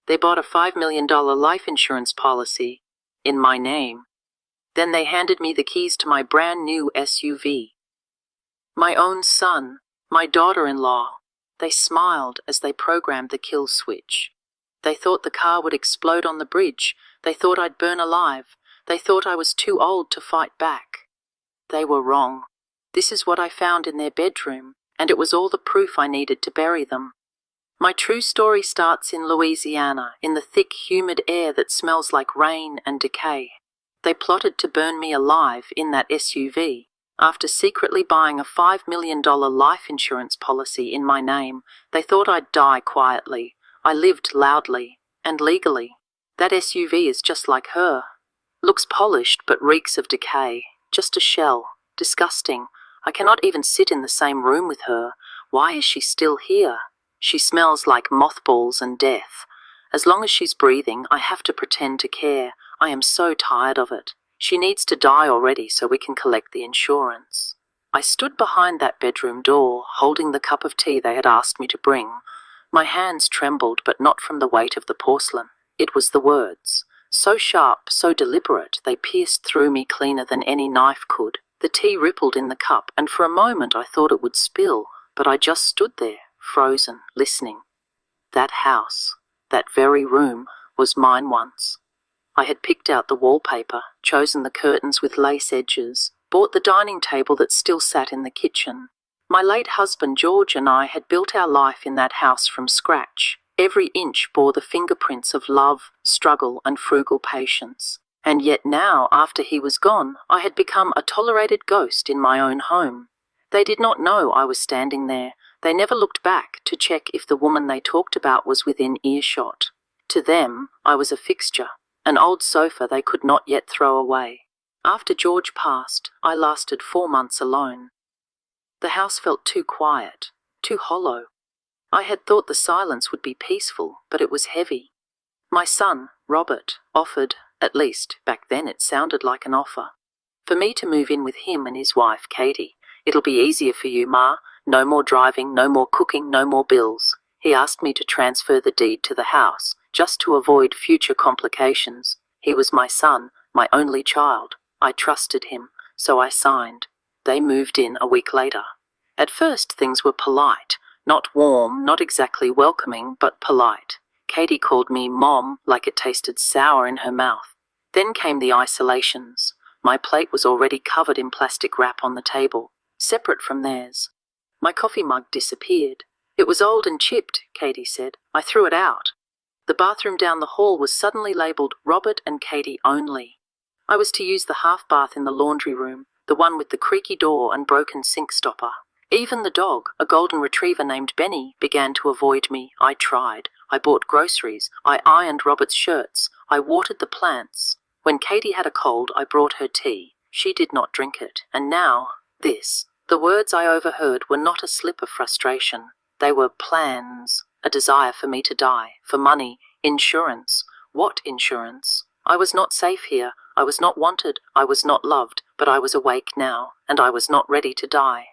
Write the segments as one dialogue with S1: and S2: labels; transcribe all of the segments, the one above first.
S1: They bought a $5 million life insurance policy in my name. Then they handed me the keys to my brand new SUV. My own son, my daughter-in-law. They smiled as they programmed the kill switch. They thought the car would explode on the bridge. They thought I'd burn alive. They thought I was too old to fight back. They were wrong. This is what I found in their bedroom, and it was all the proof I needed to bury them. My true story starts in Louisiana, in the thick, humid air that smells like rain and decay. They plotted to burn me alive in that SUV. After secretly buying a $5 million life insurance policy in my name, they thought I'd die quietly. I lived loudly and legally. That SUV is just like her. Looks polished but reeks of decay. Just a shell. Disgusting. I cannot even sit in the same room with her. Why is she still here? She smells like mothballs and death. As long as she's breathing, I have to pretend to care. I am so tired of it. She needs to die already so we can collect the insurance. I stood behind that bedroom door, holding the cup of tea they had asked me to bring. My hands trembled, but not from the weight of the porcelain. It was the words. So sharp, so deliberate, they pierced through me cleaner than any knife could. The tea rippled in the cup, and for a moment I thought it would spill, but I just stood there, frozen, listening. That house, that very room, was mine once. I had picked out the wallpaper, chosen the curtains with lace edges, bought the dining table that still sat in the kitchen. My late husband George and I had built our life in that house from scratch. Every inch bore the fingerprints of love, struggle, and frugal patience. And yet now, after he was gone, I had become a tolerated ghost in my own home. They did not know I was standing there. They never looked back to check if the woman they talked about was within earshot. To them, I was a fixture, an old sofa they could not yet throw away. After George passed, I lasted 4 months alone. The house felt too quiet, too hollow. I had thought the silence would be peaceful, but it was heavy. My son, Robert, offered, at least back then it sounded like an offer, for me to move in with him and his wife, Katie. It'll be easier for you, Ma. No more driving, no more cooking, no more bills. He asked me to transfer the deed to the house, just to avoid future complications. He was my son, my only child. I trusted him, so I signed. They moved in a week later. At first things were polite, not warm, not exactly welcoming, but polite. Katie called me Mom like it tasted sour in her mouth. Then came the isolations. My plate was already covered in plastic wrap on the table, separate from theirs. My coffee mug disappeared. It was old and chipped, Katie said. I threw it out. The bathroom down the hall was suddenly labelled Robert and Katie only. I was to use the half bath in the laundry room, the one with the creaky door and broken sink stopper. Even the dog, a golden retriever named Benny, began to avoid me. I tried. I bought groceries. I ironed Robert's shirts. I watered the plants. When Katie had a cold, I brought her tea. She did not drink it. And now, this. The words I overheard were not a slip of frustration. They were plans, a desire for me to die, for money, insurance. What insurance? I was not safe here. I was not wanted. I was not loved. But I was awake now, and I was not ready to die.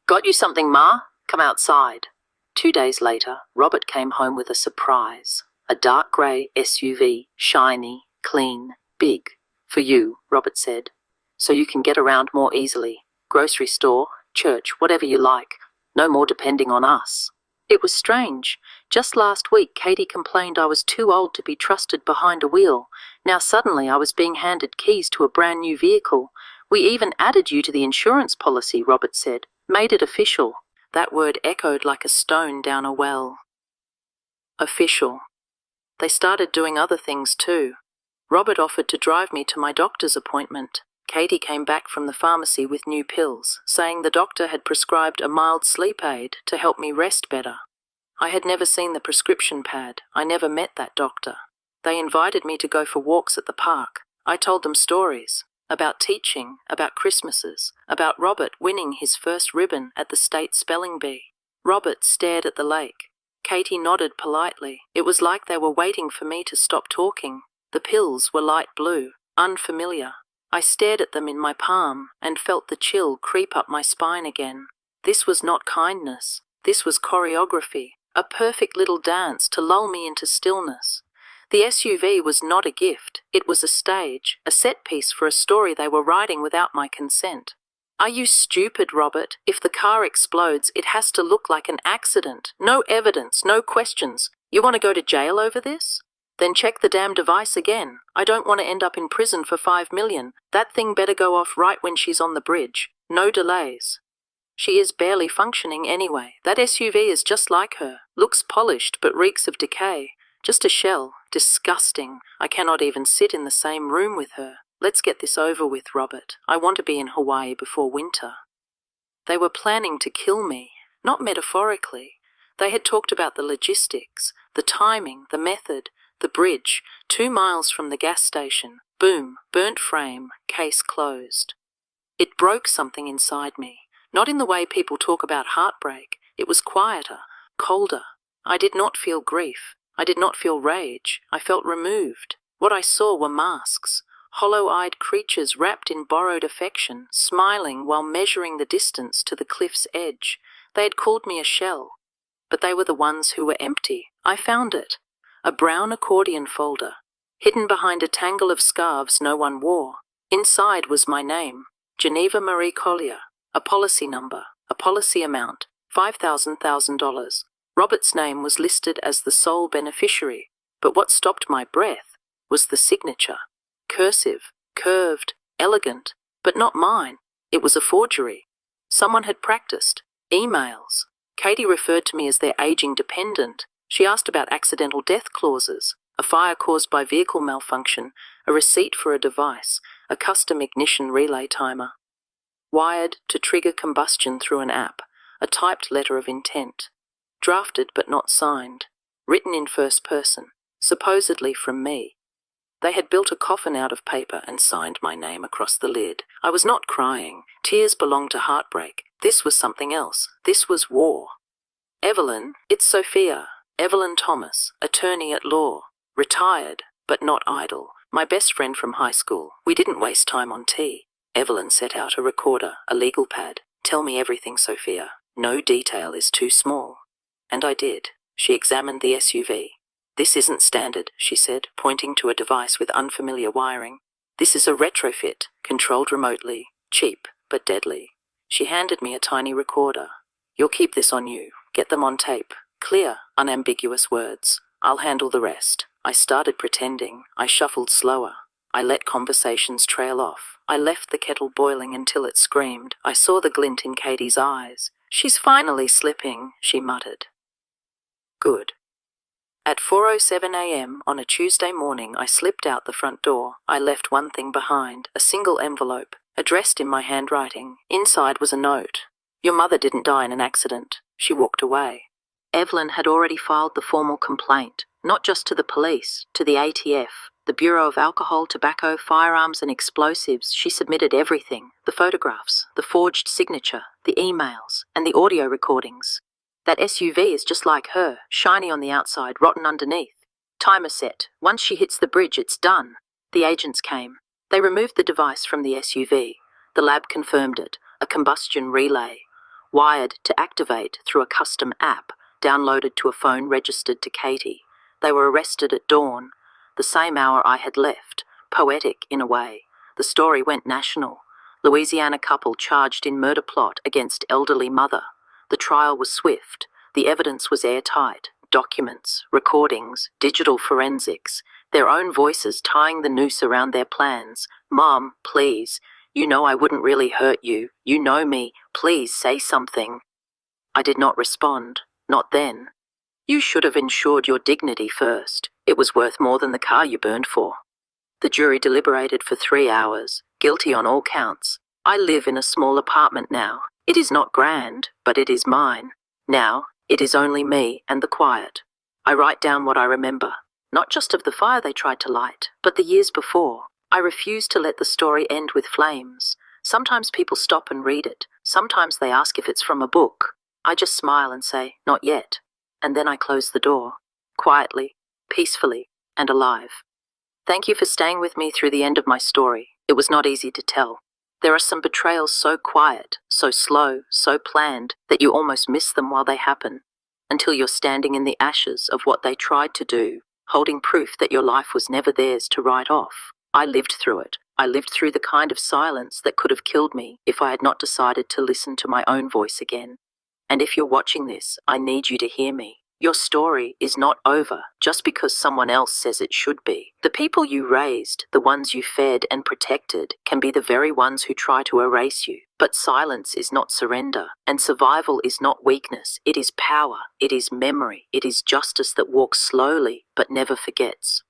S1: Got you something, Ma? Come outside. 2 days later, Robert came home with a surprise. A dark grey SUV, shiny, clean, big. For you, Robert said, so you can get around more easily. Grocery store, church, whatever you like. No more depending on us. It was strange. Just last week, Katie complained I was too old to be trusted behind a wheel. Now suddenly I was being handed keys to a brand new vehicle. We even added you to the insurance policy, Robert said. Made it official. That word echoed like a stone down a well. Official. They started doing other things too. Robert offered to drive me to my doctor's appointment. Katie came back from the pharmacy with new pills, saying the doctor had prescribed a mild sleep aid to help me rest better. I had never seen the prescription pad. I never met that doctor. They invited me to go for walks at the park. I told them stories. About teaching, about Christmases, about Robert winning his first ribbon at the state spelling bee. Robert stared at the lake. Katie nodded politely. It was like they were waiting for me to stop talking. The pills were light blue, unfamiliar. I stared at them in my palm and felt the chill creep up my spine again. This was not kindness. This was choreography, a perfect little dance to lull me into stillness. The SUV was not a gift, it was a stage, a set piece for a story they were writing without my consent. Are you stupid, Robert? If the car explodes, it has to look like an accident. No evidence, no questions. You want to go to jail over this? Then check the damn device again. I don't want to end up in prison for $5 million. That thing better go off right when she's on the bridge. No delays. She is barely functioning anyway. That SUV is just like her. Looks polished but reeks of decay. Just a shell. Disgusting. I cannot even sit in the same room with her. Let's get this over with, Robert. I want to be in Hawaii before winter. They were planning to kill me, not metaphorically. They had talked about the logistics, the timing, the method, the bridge, 2 miles from the gas station. Boom, burnt frame, case closed. It broke something inside me. Not in the way people talk about heartbreak. It was quieter, colder. I did not feel grief. I did not feel rage. I felt removed. What I saw were masks. Hollow-eyed creatures wrapped in borrowed affection, smiling while measuring the distance to the cliff's edge. They had called me a shell, but they were the ones who were empty. I found it. A brown accordion folder, hidden behind a tangle of scarves no one wore. Inside was my name, Geneva Marie Collier, a policy number, a policy amount, $5,000. Robert's name was listed as the sole beneficiary, but what stopped my breath was the signature. Cursive, curved, elegant, but not mine. It was a forgery. Someone had practiced. Emails. Katie referred to me as their aging dependent. She asked about accidental death clauses, a fire caused by vehicle malfunction, a receipt for a device, a custom ignition relay timer. Wired to trigger combustion through an app, a typed letter of intent. Drafted but not signed. Written in first person, supposedly from me. They had built a coffin out of paper and signed my name across the lid. I was not crying. Tears belonged to heartbreak. This was something else. This was war. Evelyn, it's Sophia. Evelyn Thomas, attorney at law. Retired, but not idle. My best friend from high school. We didn't waste time on tea. Evelyn set out a recorder, a legal pad. Tell me everything, Sophia. No detail is too small. And I did. She examined the SUV. This isn't standard, she said, pointing to a device with unfamiliar wiring. This is a retrofit, controlled remotely, cheap, but deadly. She handed me a tiny recorder. You'll keep this on you. Get them on tape. Clear, unambiguous words. I'll handle the rest. I started pretending. I shuffled slower. I let conversations trail off. I left the kettle boiling until it screamed. I saw the glint in Katie's eyes. She's finally slipping, she muttered. Good. At 4:07 a.m. on a Tuesday morning, I slipped out the front door. I left one thing behind, a single envelope, addressed in my handwriting. Inside was a note. Your mother didn't die in an accident. She walked away. Evelyn had already filed the formal complaint, not just to the police, to the ATF, the Bureau of Alcohol, Tobacco, Firearms and Explosives. She submitted everything, the photographs, the forged signature, the emails, and the audio recordings. That SUV is just like her, shiny on the outside, rotten underneath. Timer set. Once she hits the bridge, it's done. The agents came. They removed the device from the SUV. The lab confirmed it. A combustion relay. Wired to activate through a custom app, downloaded to a phone registered to Katie. They were arrested at dawn, the same hour I had left. Poetic, in a way. The story went national. Louisiana couple charged in murder plot against elderly mother. The trial was swift. The evidence was airtight. Documents, recordings, digital forensics, their own voices tying the noose around their plans. Mom, please. You know I wouldn't really hurt you. You know me. Please say something. I did not respond. Not then. You should have ensured your dignity first. It was worth more than the car you burned for. The jury deliberated for 3 hours. Guilty on all counts. I live in a small apartment now. It is not grand, but it is mine. Now, it is only me and the quiet. I write down what I remember, not just of the fire they tried to light, but the years before. I refuse to let the story end with flames. Sometimes people stop and read it. Sometimes they ask if it's from a book. I just smile and say, not yet. And then I close the door, quietly, peacefully, and alive. Thank you for staying with me through the end of my story. It was not easy to tell. There are some betrayals so quiet, so slow, so planned, that you almost miss them while they happen, until you're standing in the ashes of what they tried to do, holding proof that your life was never theirs to write off. I lived through it. I lived through the kind of silence that could have killed me if I had not decided to listen to my own voice again. And if you're watching this, I need you to hear me. Your story is not over just because someone else says it should be. The people you raised, the ones you fed and protected, can be the very ones who try to erase you. But silence is not surrender, and survival is not weakness. It is power, it is memory, it is justice that walks slowly but never forgets.